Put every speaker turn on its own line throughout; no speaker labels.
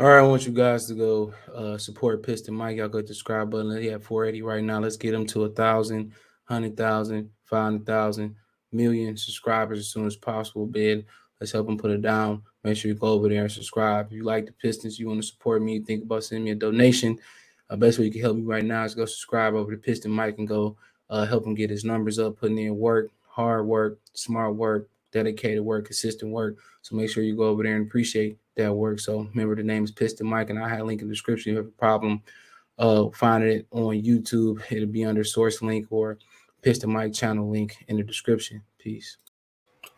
All right, I want you guys to go support Piston Mike. Y'all go hit the subscribe button. He at 480 right now. Let's get him to 1,000, 100,000, 500,000, million subscribers as soon as possible, bid. Let's help him put it down. Make sure you go over there and subscribe. If you like the Pistons, you want to support me, think about sending me a donation. Best way you can help me right now is go subscribe over to Piston Mike and go help him get his numbers up, putting in work, hard work, smart work, dedicated work, consistent work. So make sure you go over there and appreciate that work. So remember, the name is Piston Mike, and I have a link in the description. If you have a problem finding it on YouTube, it'll be under source link or Piston Mike channel link in the description. Peace.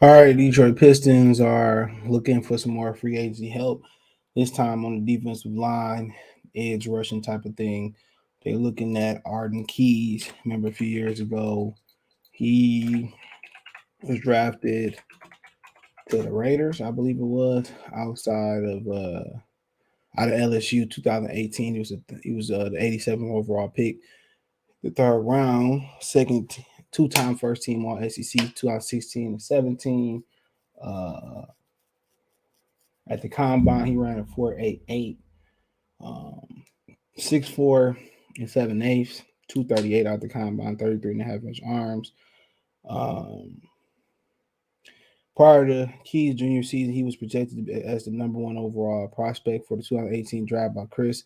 All right, Detroit Pistons are looking for some more free agency help. This time on the defensive line, edge rushing type of thing. They're looking at Arden Keys. Remember a few years ago, he was drafted to the Raiders, I believe it was, out of LSU 2018. He was the 87th overall pick, the third round, second two-time first team All SEC 2016 and 17. Uh, at the combine, he ran a 4.88, um, 6'4" and 7/8, 238 out the combine, 33 and a half inch arms. Um, Prior to Key's junior season, he was projected as the number one overall prospect for the 2018 draft by Chris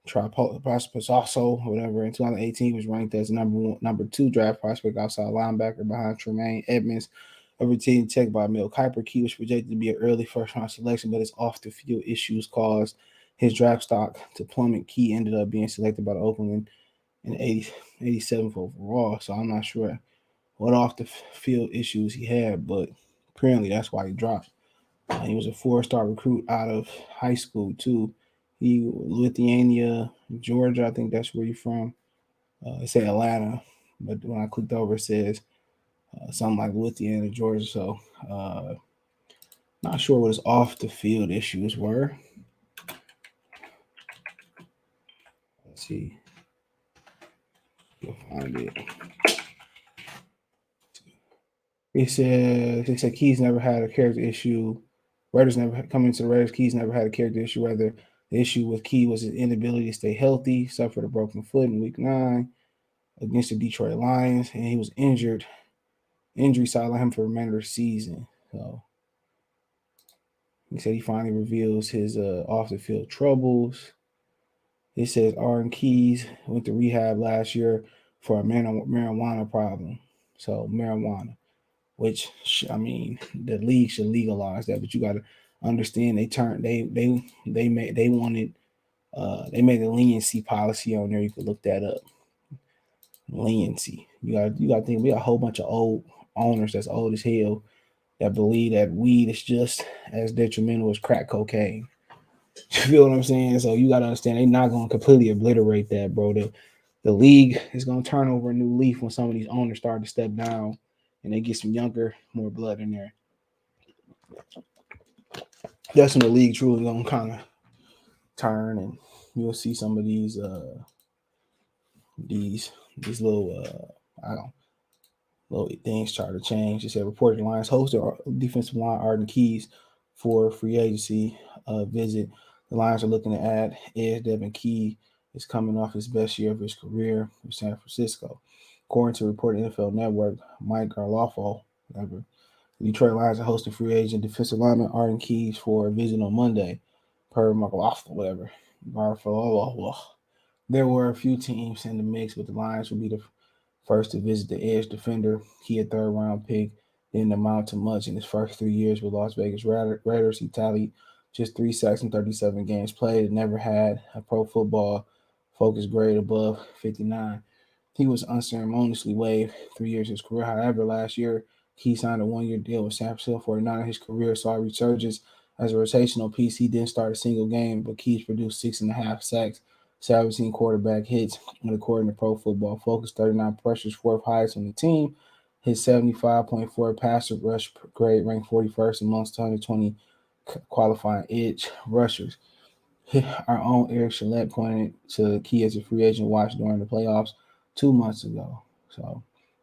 Prospects also, whatever. In 2018, he was ranked as number two draft prospect outside linebacker behind Tremaine Edmonds of Virginia Tech by Mel Kiper. Key was projected to be an early first round selection, but his off the field issues caused his draft stock to plummet. Key ended up being selected by the Oakland in 87th overall. So I'm not sure what off the field issues he had, but apparently that's why he dropped. He was a four-star recruit out of high school too. He Lithuania, Georgia. I think that's where you're from. It said Atlanta, but when I clicked over, it says something like Lithuania, Georgia. So not sure what his off the field issues were. Let's see. You'll find it. They said Keys never had a character issue. Raiders never coming to the Raiders. Keys never had a character issue. Rather, the issue with Key was his inability to stay healthy. Suffered a broken foot in Week 9 against the Detroit Lions, and he was injured. Injury sidelined him for the remainder of the season. So he said he finally reveals his off the field troubles. It says Arden Keys went to rehab last year for a marijuana problem. So marijuana, which I mean, the league should legalize that, but you got to understand they made a leniency policy on there. You could look that up. Leniency. You got to think we got a whole bunch of old owners that's old as hell that believe that weed is just as detrimental as crack cocaine. You feel what I'm saying? So you got to understand they're not going to completely obliterate that, bro. The league is going to turn over a new leaf when some of these owners start to step down and they get some younger, more blood in there. That's when the league truly going to kind of turn, and you'll see some of these these I don't little things try to change. It said reported Lions hosted defensive line Arden Keys for free agency visit. The Lions are looking to add Ed Devin Key is coming off his best year of his career with San Francisco. According to reported NFL Network, Mike Garlafo, whatever, the Detroit Lions are hosting free agent defensive lineman Arden Keys for a visit on Monday, per Garlafo, whatever. Garlafo. There were a few teams in the mix, but the Lions will be the first to visit the edge defender. He a third round pick, didn't amount to much in his first 3 years with Las Vegas Raiders. He tallied just 3 sacks in 37 games played and never had a pro football focus grade above 59. He was unceremoniously waived 3 years of his career. However, last year, he signed a 1 year deal with San Francisco 49. His career saw a resurgence as a rotational piece. He didn't start a single game, but Keys produced 6.5 sacks, 17 quarterback hits, and according to Pro Football Focus, 39 pressures, fourth highest on the team. His 75.4 passer rush grade ranked 41st amongst 120 qualifying edge rushers. Our own Eric Shillette pointed to Key as a free agent watch during the playoffs 2 months ago. So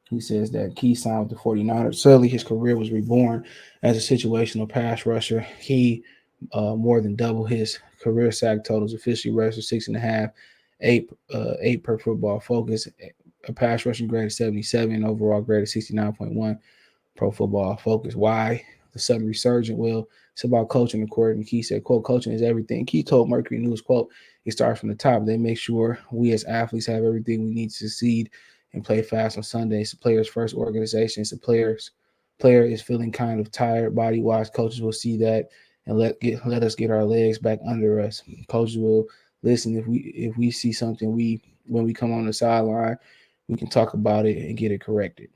he says that Key signed with the 49ers. Suddenly, his career was reborn as a situational pass rusher. He more than doubled his career sack totals officially rushed 6.5, eight per Football Focus, a pass rushing grade of 77, overall grade of 69.1. Pro Football Focus. Why the sudden resurgence? Well, it's about coaching, according to Key said, quote, coaching is everything. Key told Mercury News, quote, it starts from the top. They make sure we as athletes have everything we need to succeed and play fast on Sunday. It's the players' first organization. It's the player is feeling kind of tired body-wise. Coaches will see that and let us get our legs back under us. Coaches will listen if we see something when we come on the sideline, we can talk about it and get it corrected.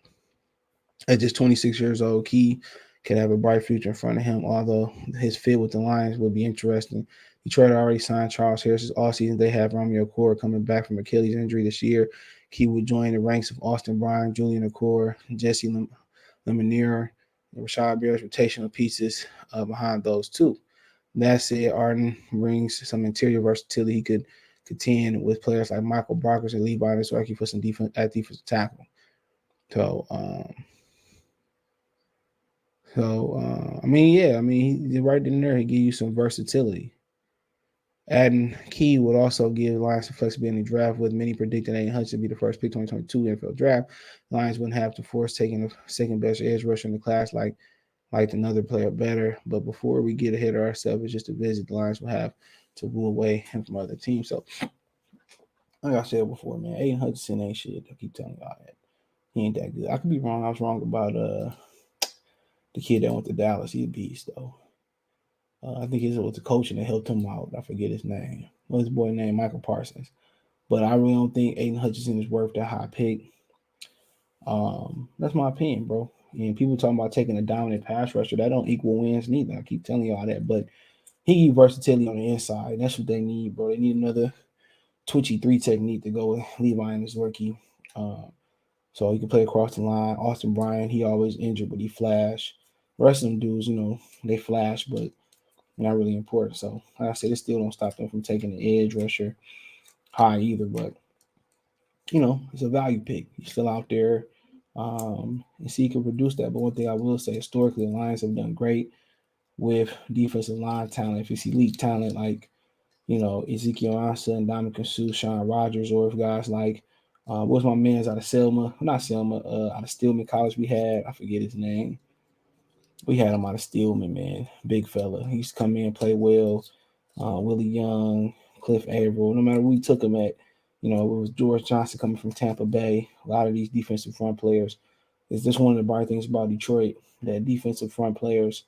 At just 26 years old, Key could have a bright future in front of him, although his fit with the Lions would be interesting. Detroit already signed Charles Harris all season. They have Romeo Okwara coming back from Achilles injury this year. Key would join the ranks of Austin Bryan, Julian Okwara, Jesse Lemonier, and Rashad Bears rotational pieces behind those two. That said, Arden brings some interior versatility. He could contend with players like Michael Brockers and Levi Nisarki for some defensive tackle. So, I mean, yeah, I mean, right in there, he give you some versatility. Adding Key would also give Lions some flexibility in the draft, with many predicting Aiden Hutchinson to be the first pick 2022 NFL draft. Lions wouldn't have to force taking the second best edge rusher in the class like another player better. But before we get ahead of ourselves, it's just a visit. The Lions will have to woo away him from other teams. So, like I said before, man, Aiden Hutchinson ain't shit. I keep telling y'all that. He ain't that good. I could be wrong. I was wrong about the kid that went to Dallas. He's a beast, though. I think it was the coach that helped him out. I forget his name. What's his boy name? Michael Parsons. But I really don't think Aiden Hutchinson is worth that high pick. That's my opinion, bro. And people talking about taking a dominant pass rusher, that don't equal wins neither. I keep telling y'all that. But he give versatility on the inside. That's what they need, bro. They need another twitchy 3 technique to go with Levi and his rookie. So he can play across the line. Austin Bryan, he always injured, but he flash. The rest of them dudes, they flash, but not really important. So, like I said, it still don't stop them from taking the edge rusher high either. But, it's a value pick. He's still out there. And see, he can produce that. But one thing I will say, historically, the Lions have done great with defensive line talent. If it's elite talent like, Ezekiel Ansah and Dominican Sue, Sean Rogers, or if guys like, what's my man's out of Selma? Not Selma, out of Stillman College we had. I forget his name. We had him out of Stillman, man. Big fella. He used to come in, play well. Willie Young, Cliff Averill. No matter where we took him at, it was George Johnson coming from Tampa Bay. A lot of these defensive front players. It's just one of the bright things about Detroit, that defensive front players,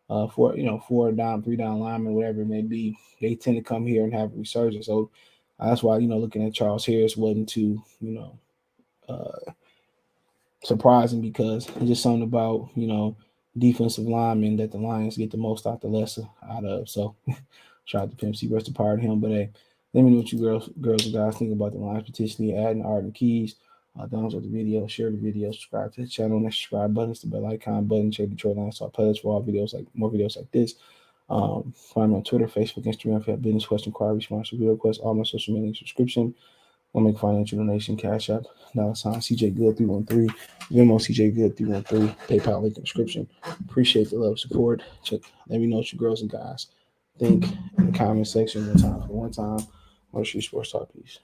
four down, 3 down linemen, whatever it may be, they tend to come here and have a resurgence. So that's why, looking at Charles Harris wasn't too, uh, surprising, because it's just something about, defensive linemen that the Lions get the most out the lesser out of. So shout out to Pimp C, rest apart of him. But hey, let me know what you girls and guys think about the Lions potentially adding Arden Keys. Thumbs up the video, share the video, subscribe to the channel, and that subscribe button is the bell icon button. Check Detroit Lions Talk playlist for all videos, like more videos like this. Find me on Twitter, Facebook, Instagram if you have business question, inquiry, sponsor, video requests, all my social media subscription. I'll make financial donation, Cash App, $ CJ Good 313, Venmo CJ Good 313, PayPal link in the description. Appreciate the love, support. Let me know what you girls and guys think in the comment section one time. One Street Sports Talk. Peace.